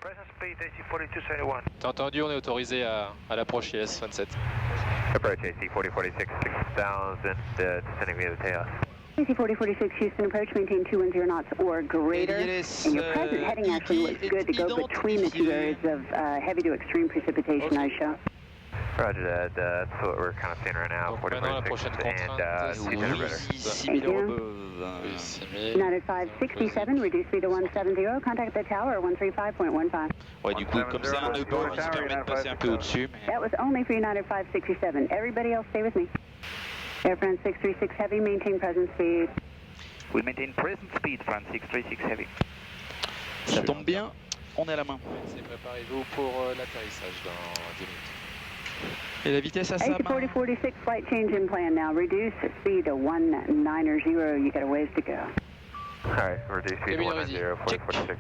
Present speed AC4271. T'as entendu, on est autorisé à l'approche IS-27. Approach AC4046, 6000, descending via the tail. AC4046 Houston approach, maintain 210 knots or greater. And your present heading actually looks good to go between the two areas of heavy to extreme precipitation I show. Roger that, that's what we're kind of seeing right now. Donc maintenant la prochaine contrainte, c'est United 6000 above. Oui, 6000. United 567, reduce speed to 170, contact the tower 135.15. Ouais, du coup, comme c'est un above, il se permet de passer un peu au-dessus. Mais... That was only for United 567. Everybody else stay with me. Air France 636 Heavy, maintain present speed. We maintain present speed, France 636 Heavy. Ça tombe bien, on est à la main. C'est préparez-vous pour l'atterrissage dans 10 minutes. Et la vitesse à sa main. AC4046 flight change in plan now. Reduce speed to 190. You got a ways to go. Alright, reduce speed to 190, 4046.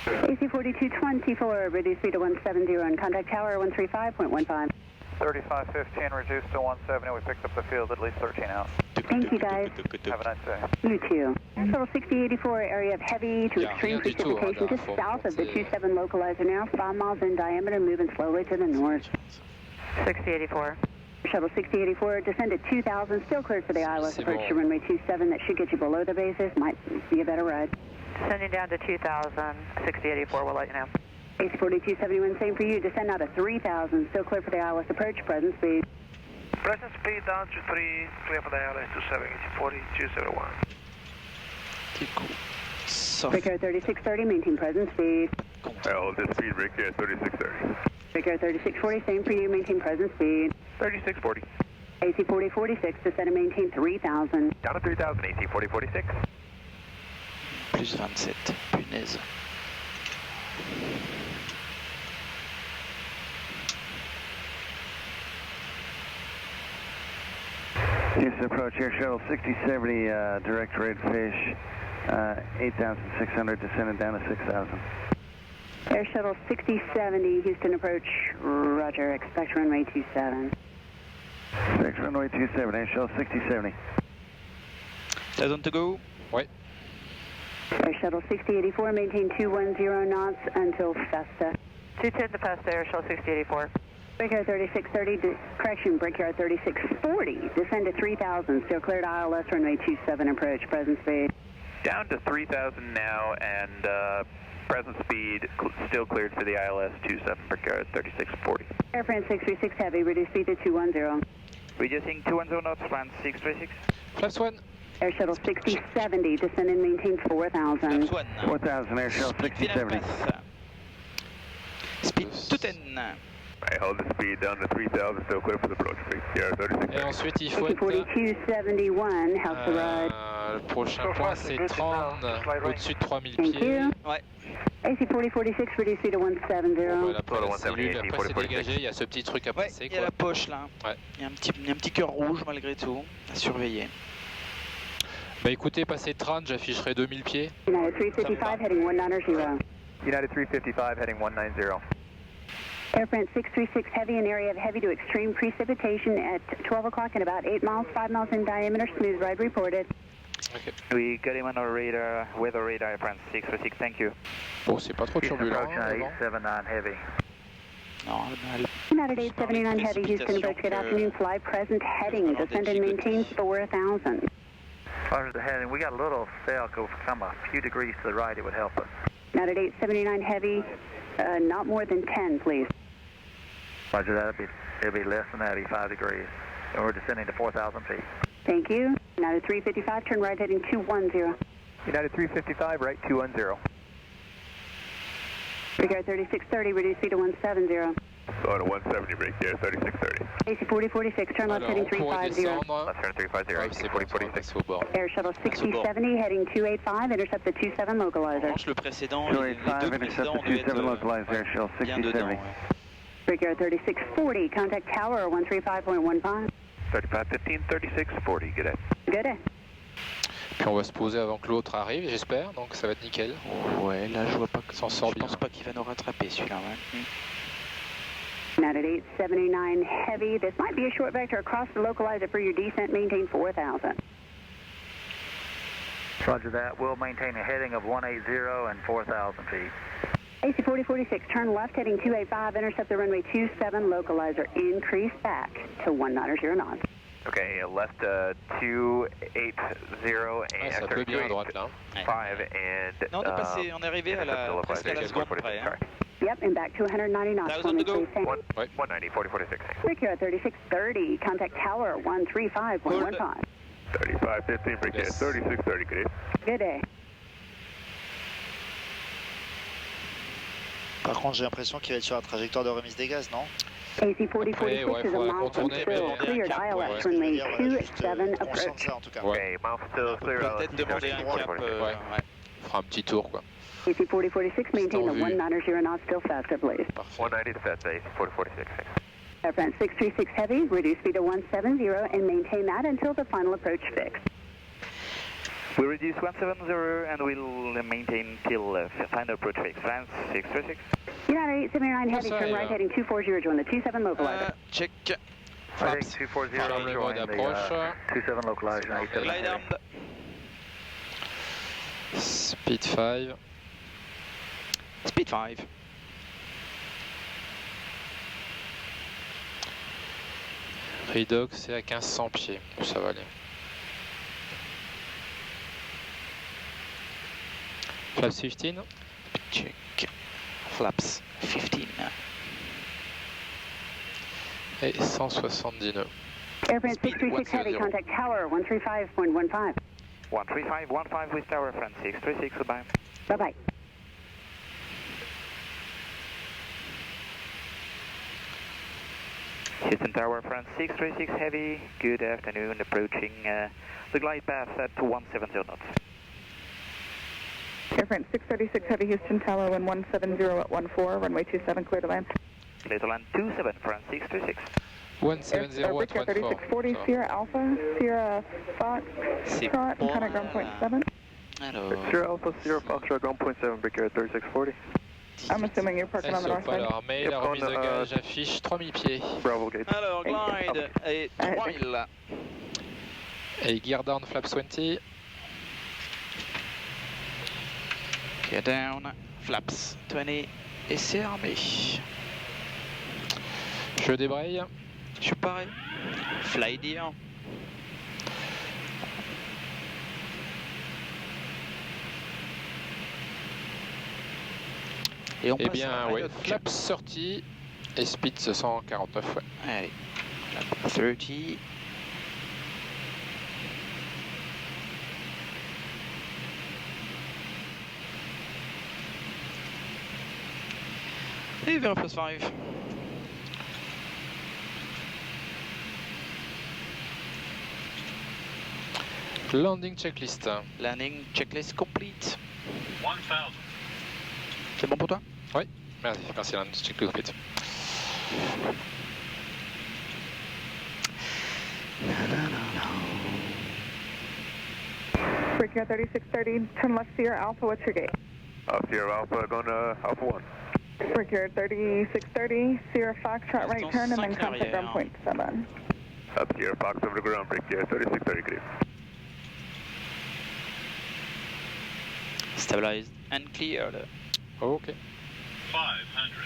AC4224, reduce speed to 170 and contact tower 135.15. 3515, reduced to 170. We picked up the field at least 13 out. Thank you guys. Have a nice day. You too. Total 6084, area of heavy to extreme precipitation just south of the 27 localizer now, 5 miles in diameter, moving slowly to the north. 6084. Shuttle 6084, descend at 2000, still cleared for the ILS approach to runway 27. That should get you below the basis, might be a better ride. Descending down to 2000, 6084, we'll let you know. AC4271, same for you, descend out to 3000, still clear for the ILS approach, present speed. Present speed down to 3, clear for the ILS 27, AC4271. Breaker 3630, maintain present speed. Hold this speed, Breaker 3630. Breaker 3640, same for you, maintain present speed. 3640. AC4046, descend and maintain 3000. Down to 3000, AC4046. Plus 27, punaise. Houston approach Air Shuttle 6070, direct rate fish, 8,600, descending down to 6,000. Air Shuttle 6070, Houston approach, roger, expect runway 27. Expect runway 27, Air Shuttle 6070. 1000 to go. Ouais. Air Shuttle 6084, maintain 210 knots until Festa. 210 to Festa, Air Shuttle 6084. Brickyard 3630, correction, Brickyard 3640, descend to 3000, still cleared ILS runway 27, approach, present speed. Down to 3000 now, and present speed still cleared for the ILS 27, Brickyard 3640. Air France 636 Heavy, reduce speed to 210. Reducing 210 knots, France 636. Flaps 1. Air Shuttle 6070, descend and maintain 4000. Flaps 1. 4000, Air Shuttle 6070. Speed 210. I hold the speed down to 3000, still clear for the approach, Breaker 3630. Et ensuite, il faut être... 4271, how's the ride? Le prochain point, c'est 30, au-dessus de 3000 Thank pieds. you. Ouais. AC4046, reduce speed to 170. Bon, la cellule, après c'est dégagé, il y a ce petit truc à Ouais, passer. il y a la poche là. Ouais. Il y a un petit cœur rouge malgré tout, à surveiller. Bah écoutez, passé 30, j'afficherai 2000 pieds. United 355, heading 190. United 355, heading 190. Air France 636 Heavy, an area of heavy to extreme precipitation at 12 o'clock and about 8 miles, 5 miles in diameter, smooth ride reported. Okay. We got him on our radar, weather radar, France 636, thank you. Bon, c'est pas trop turbulent. Approach 879 heavy. Non, United 879 Heavy, Houston approach, good afternoon, fly present heading, descend and maintain 4000. Roger the heading, we got a little sail, go come a few degrees to the right, it would help us. United 879 Heavy, not more than 10, please. Roger that, it'll be less than that, it'll be 5 degrees. And we're descending to 4,000 feet. Thank you. United 355, turn right heading 210. United 355, right 210. Brickyard 3630, reduce speed to 170. Go to 170, Brickyard 3630. AC4046, turn left heading 350. Left turn 350, AC4046. Au bord. Air Shuttle 6070, heading 285, intercept the 27 En localizer. revanche, le précédent, les deux 285, intercept précédents the ont dû 27 être localizer, Air Shuttle bien dedans. 6070. Ouais. Brickyard 3640, contact tower 135.15. 3515, 3640, good day. Good day. Puis on va se poser avant que l'autre arrive, j'espère, donc ça va être nickel. Ouais, là je vois pas que s'en sort je bien. pense pas qu'il va nous rattraper celui-là. Ouais. United 879 Heavy, this might be a short vector across the localizer for your descent, maintain 4000. Roger that, we'll maintain a heading of 180 and 4,000 feet. AC 4046, turn left heading 285, intercept the runway 27, localizer, increase back to 19 knots. Okay, left 280 and ça peut bien à droite là. 5 and non, on est passé, on est arrivé à la, presque à la seconde près. Hein. Yep, and back to 190 knots. 1,000 to go. 190, 4046. Brickyard 3630, contact tower 135.15. 3515, Brickyard 3630, good day. Good day. Par contre, j'ai l'impression qu'il va être sur la trajectoire de remise des gaz, non? AC 4046 is a mile from still cleared ILS runway 27 approach. En tout cas. Okay, mouth still clear. Peut-être demander un cap. Ouais. On fera un petit tour quoi. AC 4046, maintain the 190 knots still faster, please. 190 to fast, AC 4046. Air France 636 Heavy, reduce speed to 170 and maintain that until the final approach fix. We reduce 170 and we'll maintain till final approach fix. France 636. United 879 Heavy, turn right heading 240, join the 27 localizer. Check. Heading 240, join the 27 localizer. Glide down. Speed 5. Speed 5. Redox c'est à 1500 pieds, ça va aller. Flaps 15. Check. Flaps 15. Et 170 nœuds. Air France 636 Heavy, contact tower 135.15. 13515 with tower, France 636, goodbye. Bye-bye. Houston Tower, France 636 Heavy, good afternoon, approaching the glide path at 170 knots. Air France 636 Heavy, Houston Tower, 170 at 14, runway 27, clear to land. Clear to land 27, France 636. 170 at 14. 3640, Sierra Alpha, Sierra Fox, Trot, contact ground point 7. Alors, Sierra Alpha, Sierra Foxtrot, ground point 7, Brickyard 3640. I'm assuming you're parking on the north side. l'armée, la remise de gage affiche 3000 pieds. Bravo gate. alors glide et 3000. Et gear down flaps 20. Gear down, flaps 20 et c'est armé. Je débraye. Je suis pareil. Fly deer. Et on passe bien, à ouais, flaps sorti et speed 149, ouais. Allez, flap 30. Et vers plus 5. Landing checklist. Landing checklist complete. 1000. C'est bon pour toi? Oui, merci landing checklist complete. Brickyard 3630, turn left Sierra Alpha, what's your gate? Sierra Alpha, going to Alpha 1. Brickyard 3630, Sierra Foxtrot, right turn, and then contact ground point 7. Sierra Fox over the ground, Brickyard 3630, good. Stabilized and cleared. Ok. 500.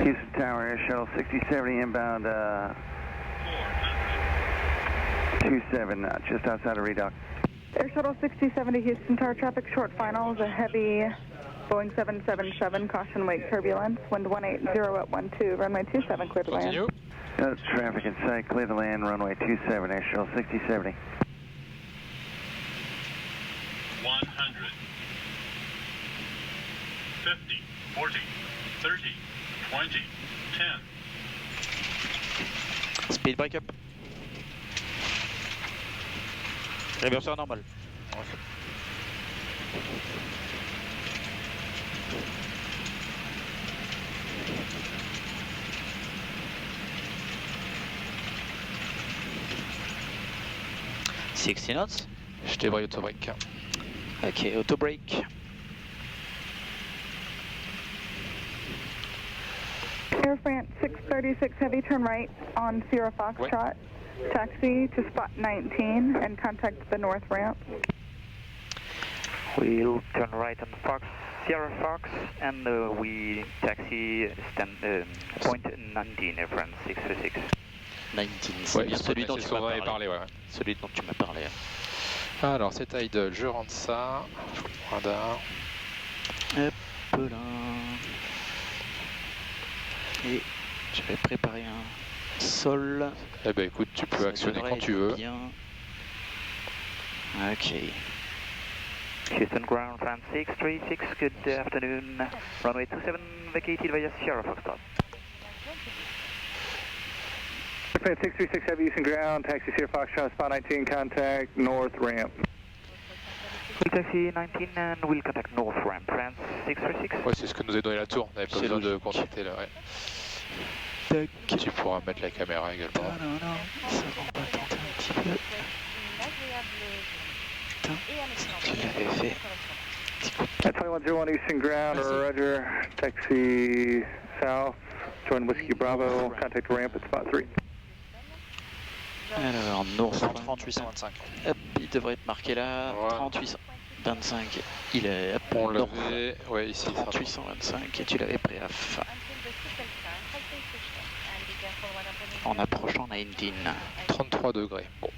Houston Tower, Air Shuttle 6070 inbound 27, just outside of redock. Air Shuttle 6070 Houston Tower, traffic short final is a heavy Boeing 777, caution wake turbulence, wind 180 at 12, runway 27, clear to land. Continue. Traffic in sight, clear to land, runway 27, Air Shuttle 6070. 100. 50, 40, 30, 20, 10. Speed break up. Réverseur normal. « 60 knots. Je débraye auto-break. Ok, auto-break. Air France 636 Heavy, turn right on Sierra Foxtrot. Taxi to spot 19 and contact the north ramp. We'll turn right on Fox, Sierra Fox, and we taxi point 19, France 636. 19, ouais, celui dont tu m'as parlé. Ouais. Celui dont tu m'as parlé. Alors, c'est idle, je rentre ça. Radar. Hop là. Et je vais préparer un sol. Eh ben écoute, tu peux actionner quand tu veux. Bien. Ok. Houston Ground, France 636, good afternoon. Runway 27 vacated via Sierra Foxtrot. France 636 Heavy Houston Ground, taxi Sierra Foxtrot, spot 19, contact north ramp. We'll taxi 19 and we'll contact north ramp, France 636. Ouais, c'est ce que nous a donné la tour, on n'avait pas besoin de contacter là, ouais. Tu pourras mettre la caméra également. Non, ça va pas tenter un petit peu. Tu l'avais fait. At 2101 Eastern Ground, Roger, taxi south, join Whiskey Bravo, contact ramp at spot 3. Alors, North 3825. Hop, il devrait être marqué là. Voilà. 3825. Il est hop, On North. l'avait, ouais, ici. 3825 et tu l'avais pris à fin. En approchant 19. 33 degrés. Bon.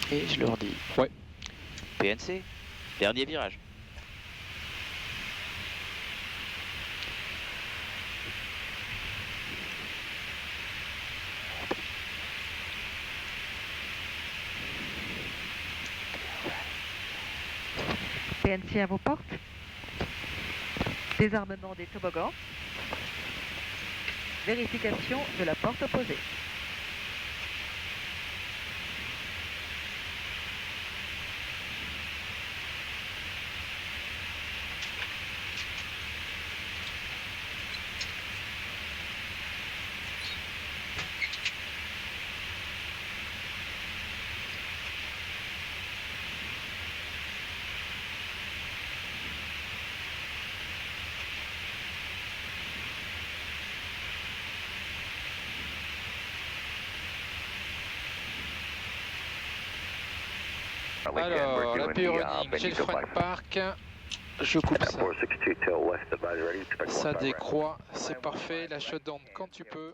Et je leur dis. Ouais. PNC, dernier virage. PNC à vos portes. Désarmement des toboggans. Vérification de la porte opposée. Alors, la P-Running, j'ai le frein de parc, je coupe ça, ça décroît, c'est parfait, la shutdown quand tu peux.